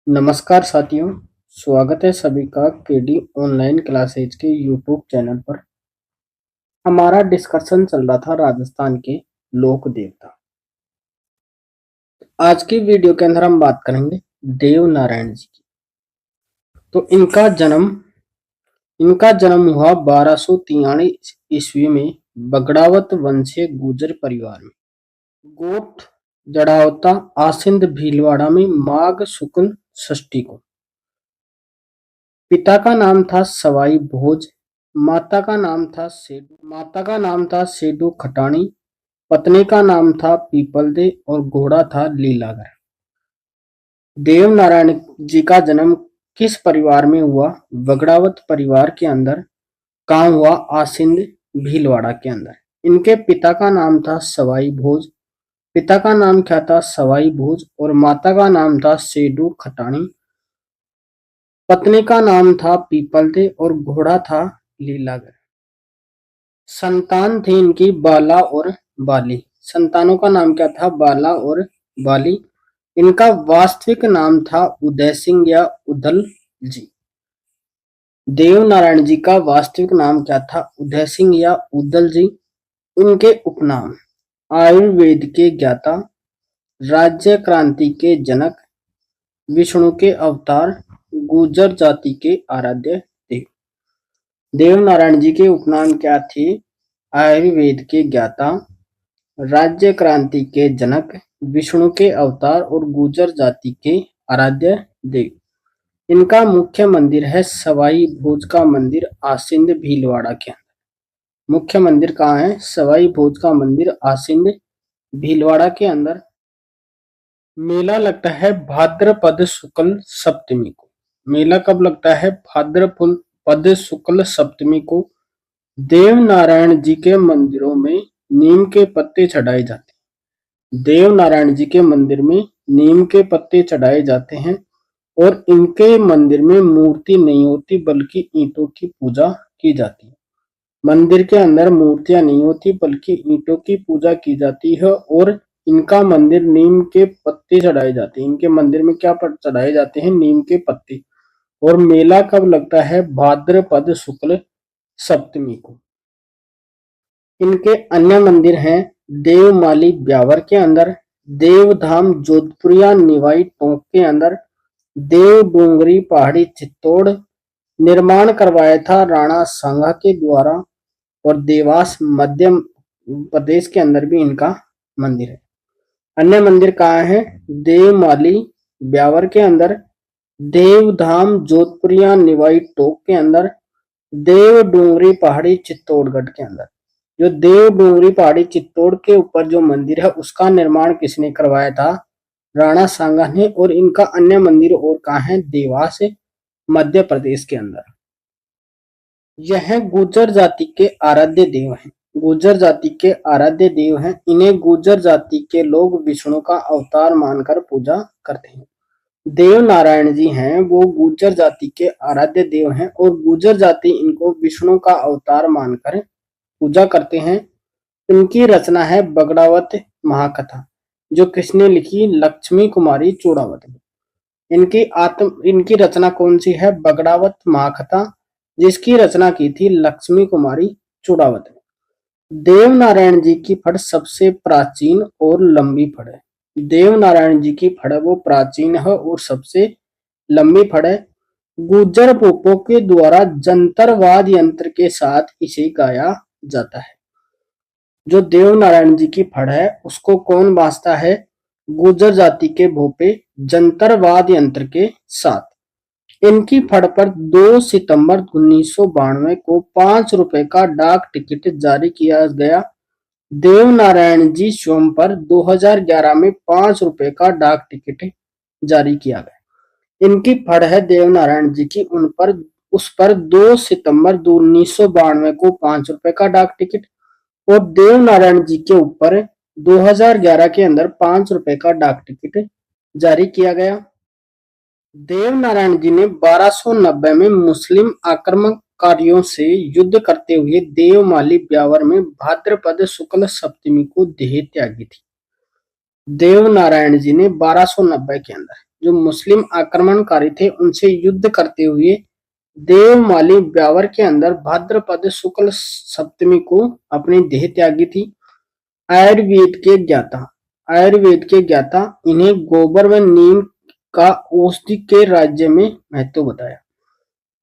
नमस्कार साथियों, स्वागत है सभी का केडी ऑनलाइन क्लासेज के यूट्यूब चैनल पर। हमारा डिस्कशन चल रहा था राजस्थान के लोक देवता। आज की वीडियो के अंदर हम बात करेंगे देव नारायण जी की। तो इनका जन्म हुआ 1243 ईस्वी में बगड़ावत वंशीय गुर्जर परिवार में गोठ जड़ावता आसिंद भीलवाड़ा में माघ शुक्ल षष्ठी को। पिता का नाम था सवाई भोज, माता का नाम था सेडू खटाणी, पत्नी का नाम था पीपलदे और घोड़ा था लीलागर। देव नारायण जी का जन्म किस परिवार में हुआ? बगड़ावत परिवार के अंदर। कहाँ हुआ? आसिंद भीलवाड़ा के अंदर। इनके पिता का नाम था सवाई भोज, पिता का नाम क्या था? सवाई भोज, और माता का नाम था सेडू खटाणी, पत्नी का नाम था पीपलदे और घोड़ा था लीलागर। संतान थी इनकी बाला और बाली। संतानों का नाम क्या था? बाला और बाली। इनका वास्तविक नाम था उदय सिंह या उदल जी। देव नारायण जी का वास्तविक नाम क्या था? उदय सिंह या उदल जी। इनके उपनाम: आयुर्वेद के ज्ञाता, राज्य क्रांति के जनक, विष्णु के अवतार, गुर्जर जाति के आराध्य देव। देव नारायण जी के उपनाम क्या थे? आयुर्वेद के ज्ञाता, राज्य क्रांति के जनक, विष्णु के अवतार और गुर्जर जाति के आराध्य देव। इनका मुख्य मंदिर है सवाई भोज का मंदिर आसिंद भीलवाड़ा के अंदर। मुख्य मंदिर कहाँ है? सवाई भोज का मंदिर आसिंद भीलवाड़ा के अंदर। मेला लगता है भाद्रपद शुक्ल सप्तमी को। मेला कब लगता है? भाद्रपद शुक्ल सप्तमी को। देव नारायण जी के मंदिरों में नीम के पत्ते चढ़ाए जाते हैं। देव नारायण जी के मंदिर में नीम के पत्ते चढ़ाए जाते हैं और इनके मंदिर में मूर्ति नहीं होती बल्कि ईंटों की पूजा की जाती है। मंदिर के अंदर मूर्तियां नहीं होती बल्कि ईंटों की पूजा की जाती है और इनका मंदिर नीम के पत्ते चढ़ाए जाते हैं। इनके मंदिर में क्या चढ़ाए जाते हैं? नीम के पत्ते। और मेला कब लगता है? भाद्रपद शुक्ल सप्तमी को। इनके अन्य मंदिर हैं देवमाली ब्यावर के अंदर, देवधाम जोधपुरिया निवाई टोंक के अंदर, देव डोंगरी पहाड़ी चित्तौड़। निर्माण करवाया था राणा सांगा के द्वारा। और देवास मध्य प्रदेश के अंदर भी इनका मंदिर है। अन्य मंदिर कहाँ है? देवमाली ब्यावर के अंदर, देवधाम जोधपुरिया निवाई टोक के अंदर, देव डोंगरी पहाड़ी चित्तौड़गढ़ के अंदर। जो देव डोंगरी पहाड़ी चित्तौड़ के ऊपर जो मंदिर है उसका निर्माण किसने करवाया था? राणा सांगा ने। और इनका अन्य मंदिर और कहाँ है? देवास मध्य प्रदेश के अंदर। यह गुर्जर जाति के आराध्य देव हैं। गुर्जर जाति के आराध्य देव हैं। इन्हें गुर्जर जाति के लोग विष्णु का अवतार मानकर पूजा करते हैं। देव नारायण जी हैं वो गुर्जर जाति के आराध्य देव हैं और गुर्जर जाति इनको विष्णु का अवतार मानकर पूजा करते हैं। इनकी रचना है बगड़ावत महाकथा, जो किसने लिखी? लक्ष्मी कुमारी चूड़ावत ने। इनकी रचना कौन सी है? बगड़ावत महाकथा, जिसकी रचना की थी लक्ष्मी कुमारी चूड़ावत ने। देव नारायण जी की फड़ सबसे प्राचीन और लंबी फड़ है। देव नारायण जी की फड़ वो प्राचीन है और सबसे लंबी फड़ है। गुर्जर पोपों के द्वारा जंतरवाद यंत्र के साथ इसे गाया जाता है। जो देव नारायण जी की फड़ है उसको कौन बाजता है? गुर्जर जाति के भोपे जंतरवाद यंत्र के साथ। इनकी फड़ पर 2 सितंबर 1992 को 5 रुपए का डाक टिकट जारी किया गया। देव नारायण जी स्वयं पर 2011 में 5 रुपए का डाक टिकट जारी किया गया। इनकी फड़ है देव नारायण जी की, उस पर 2 सितंबर 1992 को 5 रुपए का डाक टिकट और देव नारायण जी के ऊपर 2011 के अंदर 5 रुपए का डाक टिकट जारी किया गया। देव नारायण जी ने 1290 में मुस्लिम आक्रमणकारियों से युद्ध करते हुए देवमाली ब्यावर में भाद्रपद शुक्ल सप्तमी को देह त्यागी थी। देव नारायण जी ने 1290 के अंदर जो मुस्लिम आक्रमणकारी थे उनसे युद्ध करते हुए देवमाली ब्यावर के अंदर भाद्रपद शुक्ल सप्तमी को अपनी देह त्यागी थी। आयुर्वेद के ज्ञाता इन्हें गोबर व नीम का औषधि के राज्य में महत्व बताया।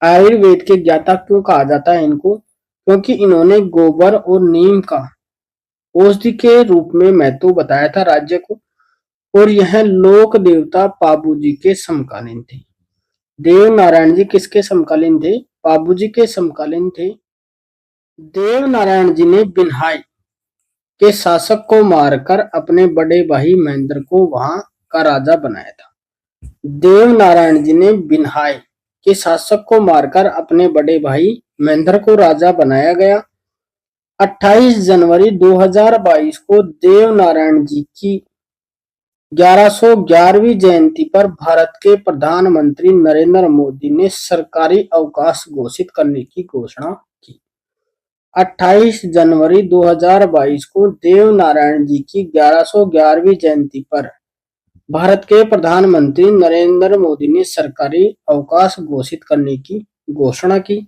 आयुर्वेद के ज्ञाता क्यों कहा जाता है इनको? क्योंकि इन्होंने गोबर और नीम का औषधि के रूप में महत्व बताया था राज्य को, और यह लोक देवता पाबूजी के समकालीन थे। देव नारायण जी किसके समकालीन थे? पाबूजी के समकालीन थे। देव नारायण जी ने बिन्हाई के शासक को मारकर अपने बड़े भाई महेंद्र को वहां का राजा बनाया था। देव नारायण जी ने बिन्हाई के शासक को मारकर अपने बड़े भाई महेंद्र को राजा बनाया गया। 28 जनवरी 2022 को देव नारायण जी की 1111वीं जयंती पर भारत के प्रधानमंत्री नरेंद्र मोदी ने सरकारी अवकाश घोषित करने की घोषणा की। 28 जनवरी 2022 को देव नारायण जी की 1111वीं जयंती पर भारत के प्रधानमंत्री नरेंद्र मोदी ने सरकारी अवकाश घोषित करने की घोषणा की।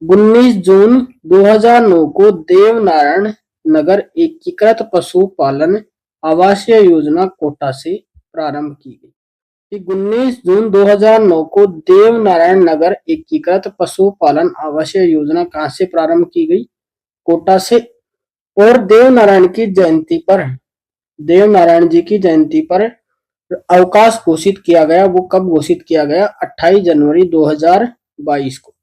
19 जून 2009 को देव नारायण नगर एकीकृत पशुपालन आवासीय योजना कोटा से प्रारंभ की गई। 19 जून 2009 को देव नारायण नगर एकीकृत पशुपालन आवासीय योजना कहां से प्रारंभ की गई? कोटा से। और देव नारायण जी की जयंती पर अवकाश घोषित किया गया। वो कब घोषित किया गया? 28 जनवरी 2022 को।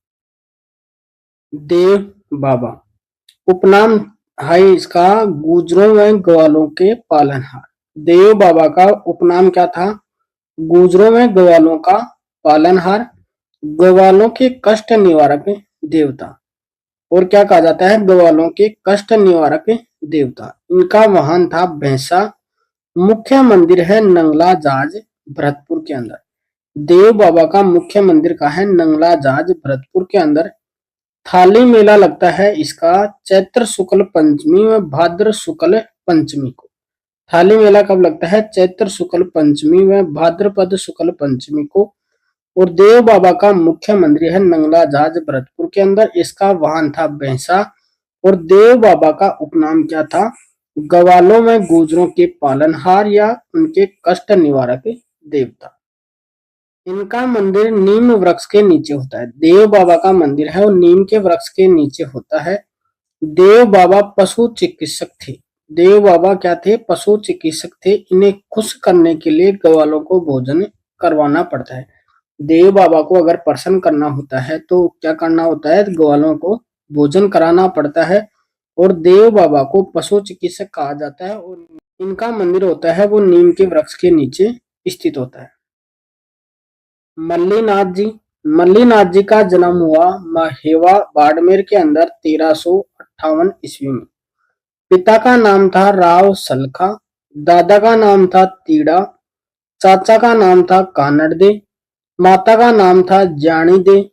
देव बाबा उपनाम है इसका गुजरों व ग्वालों के पालनहार। देव बाबा का उपनाम क्या था? गुजरों व ग्वालों का पालनहार, ग्वालों के कष्ट निवारक देवता। और क्या कहा जाता है? ग्वालों के कष्ट निवारक देवता। इनका वाहन था भैंसा। मुख्य मंदिर है नंगला जाज भरतपुर के अंदर। देव बाबा का मुख्य मंदिर कहाँ है? नंगला जाज भरतपुर के अंदर। थाली मेला लगता है इसका चैत्र शुक्ल पंचमी व भाद्र शुक्ल पंचमी को। थाली मेला कब लगता है? चैत्र शुक्ल पंचमी व भाद्रपद शुक्ल पंचमी को। और देव बाबा का मुख्य मंदिर है नंगला जाज भरतपुर के अंदर। इसका वाहन था भैंसा। और देव बाबा का उपनाम क्या था? ग्वालों में गुजरों के पालनहार या उनके कष्ट निवारक देवता। इनका मंदिर नीम वृक्ष के नीचे होता है। देव बाबा का मंदिर है वो नीम के वृक्ष के नीचे होता है। देव बाबा पशु चिकित्सक थे। देव बाबा क्या थे? पशु चिकित्सक थे। इन्हें खुश करने के लिए ग्वालों को भोजन करवाना पड़ता है। देव बाबा को अगर प्रसन्न करना होता है तो क्या करना होता है? ग्वालों को भोजन कराना पड़ता है। और देव बाबा को पशु चिकित्सक कहा जाता है। और इनका मंदिर होता है वो नीम के वृक्ष के नीचे स्थित होता है। मल्लीनाथ जी का जन्म हुआ महेवा बाड़मेर के अंदर 1358 ईस्वी में। पिता का नाम था राव सलखा, दादा का नाम था तीड़ा, चाचा का नाम था कानड़ दे, माता का नाम था जानी दे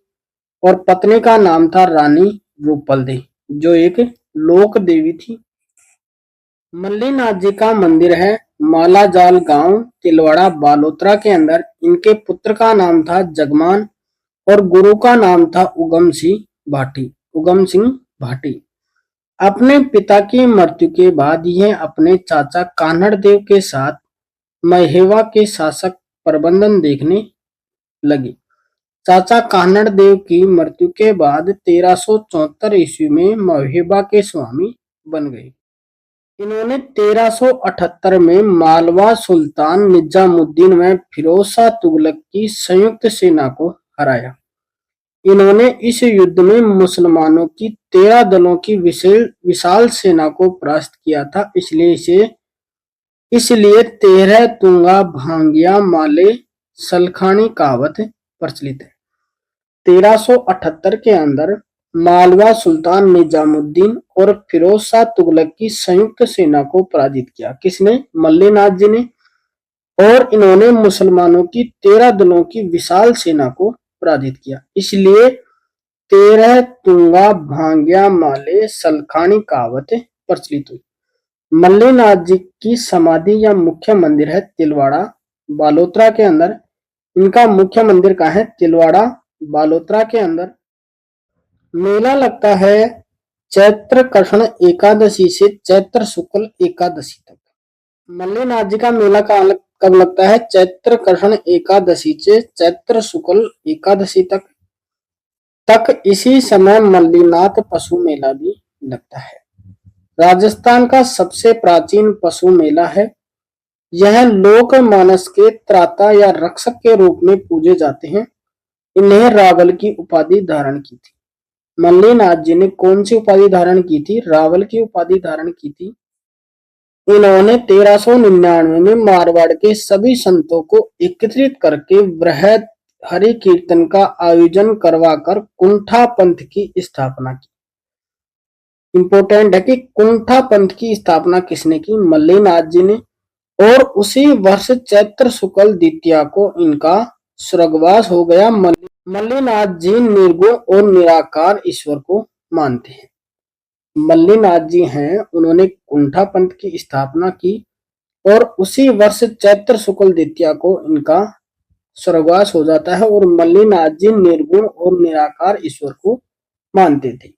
और पत्नी का नाम था रानी रूपल दे, जो एक लोक देवी थी। मल्लीनाथ जी का मंदिर है मालाजाल गांव तिलवाड़ा बालोतरा के अंदर। इनके पुत्र का नाम था जगमान और गुरु का नाम था उगम सिंह भाटी। अपने पिता की मृत्यु के बाद यह अपने चाचा कान्हड़ देव के साथ महेवा के शासक प्रबंधन देखने लगे। चाचा कान्हड़ देव की मृत्यु के बाद 1374 ईस्वी में महेवा के स्वामी बन गए। इन्होंने 1378 में मालवा सुल्तान निजामुद्दीन व फिरोज शाह तुगलक की संयुक्त सेना को हराया। इन्होंने इस युद्ध में मुसलमानों की 13 दलों की विशाल सेना को परास्त किया था। इसलिए 13 तुंगा भांगिया माले सलखानी कहावत प्रचलित है। 1378 के अंदर मालवा सुल्तान निजामुद्दीन और फिरोज शाह तुगलक की संयुक्त सेना को पराजित किया। किसने? मल्लीनाथ जी ने। और इन्होंने मुसलमानों की 13 दलों की विशाल सेना को पराजित किया। इसलिए 13 तुंगा भांग्या माले सलखानी कहावत प्रचलित हुई। मल्लीनाथ जी की समाधि या मुख्य मंदिर है तिलवाड़ा बालोतरा के अंदर। इनका मुख्य मंदिर कहाँ है? तिलवाड़ा बालोतरा के अंदर। मेला लगता है चैत्र कृष्ण एकादशी से चैत्र शुक्ल एकादशी तक। मल्लीनाथ जी का मेला कब लगता है? चैत्र कृष्ण एकादशी से चैत्र शुक्ल एकादशी तक इसी समय मल्लीनाथ पशु मेला भी लगता है। राजस्थान का सबसे प्राचीन पशु मेला है। यह लोक मानस के त्राता या रक्षक के रूप में पूजे जाते हैं। इन्हें रावल की उपाधि धारण की थी। मल्लीनाथ जी ने कौन सी उपाधि धारण की थी? रावल की उपाधि धारण की थी। इन्होंने 1399 में मारवाड़ के सभी संतों को एकत्रित करके बृहद हरि कीर्तन का आयोजन करवाकर कुंठा पंथ की स्थापना की। इंपॉर्टेंट है कि कुंठा पंथ की स्थापना किसने की? मल्लीनाथ जी ने। और उसी वर्ष चैत्र शुक्ल द्वितीया को इनका स्वर्गवास हो गया। मल्लीनाथ जी निर्गुण और निराकार ईश्वर को मानते हैं। मल्लीनाथ जी हैं, उन्होंने कुंठा पंथ की स्थापना की और उसी वर्ष चैत्र शुक्ल द्वितीया को इनका स्वर्गवास हो जाता है। और मल्लीनाथ जी निर्गुण और निराकार ईश्वर को मानते थे।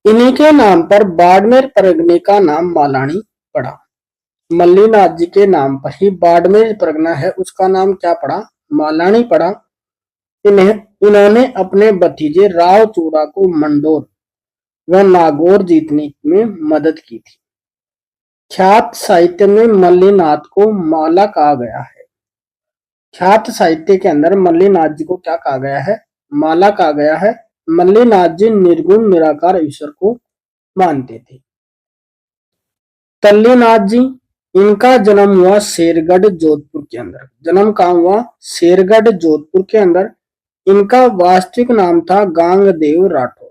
इन्हीं के नाम पर बाड़मेर परगने का नाम मालानी पड़ा। मल्लीनाथ जी के नाम पर ही बाड़मेर परगना है, उसका नाम क्या पड़ा? मालानी पड़ा। इन्होंने अपने भतीजे राव चूड़ा को मंडोर व नागौर जीतने में मदद की थी। ख्यात साहित्य में मल्लीनाथ को माला कहा गया है। ख्यात साहित्य के अंदर मल्लीनाथ जी को क्या कहा गया है? माला कहा गया है। मल्लीनाथ जी निर्गुण निराकार ईश्वर को मानते थे। तल्लीनाथ जी, इनका जन्म हुआ शेरगढ़ जोधपुर के अंदर। जन्म कहाँ हुआ? शेरगढ़ जोधपुर के अंदर। इनका वास्तविक नाम था गांगदेव राठौड़।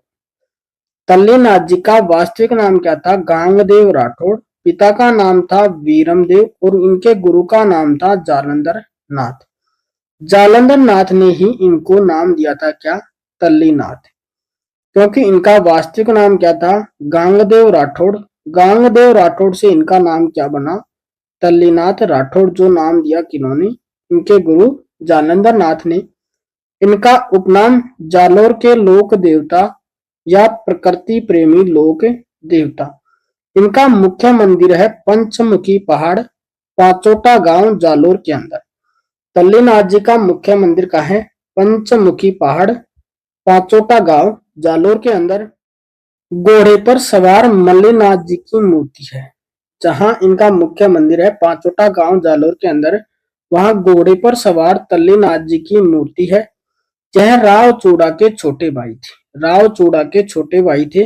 तल्लीनाथ जी का वास्तविक नाम क्या था? गांगदेव राठौड़। पिता का नाम था वीरमदेव और इनके गुरु का नाम था जालंधर नाथ। जालंधर नाथ ने ही इनको नाम दिया था क्या? तल्लीनाथ। क्योंकि इनका वास्तविक नाम क्या था? गांगदेव राठौड़। गांगदेव राठौड़ से इनका नाम क्या बना? तल्लीनाथ राठौड़। जो नाम दिया किन्होंने? इनके गुरु जालंधर नाथ ने। इनका उपनाम जालोर के लोक देवता या प्रकृति प्रेमी लोक देवता। इनका मुख्य मंदिर है पंचमुखी पहाड़, पांचोटा गांव, जालोर के अंदर। तल्लीनाथ जी का मुख्य मंदिर कहाँ है? पंचमुखी पहाड़, पांचोटा गांव, जालोर के अंदर। घोड़े पर सवार मल्लीनाथ जी की मूर्ति है। जहां इनका मुख्य मंदिर है पांचोटा गांव, जालोर के अंदर, वहां घोड़े पर सवार तल्लीनाथ जी की मूर्ति है। यह राव चूड़ा के छोटे भाई थे। राव चूड़ा के छोटे भाई थे।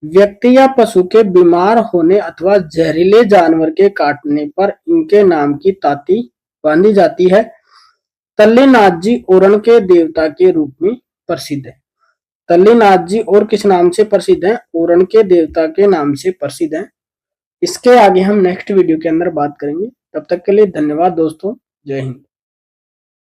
व्यक्ति या पशु के बीमार होने अथवा जहरीले जानवर के काटने पर इनके नाम की ताती बांधी जाती है। तल्लीनाथ जी ओरण के देवता के रूप में प्रसिद्ध है। तल्लीनाथ जी और किस नाम से प्रसिद्ध हैं? ओरण के देवता के नाम से प्रसिद्ध हैं। इसके आगे हम नेक्स्ट वीडियो के अंदर बात करेंगे। तब तक के लिए धन्यवाद दोस्तों। जय हिंद।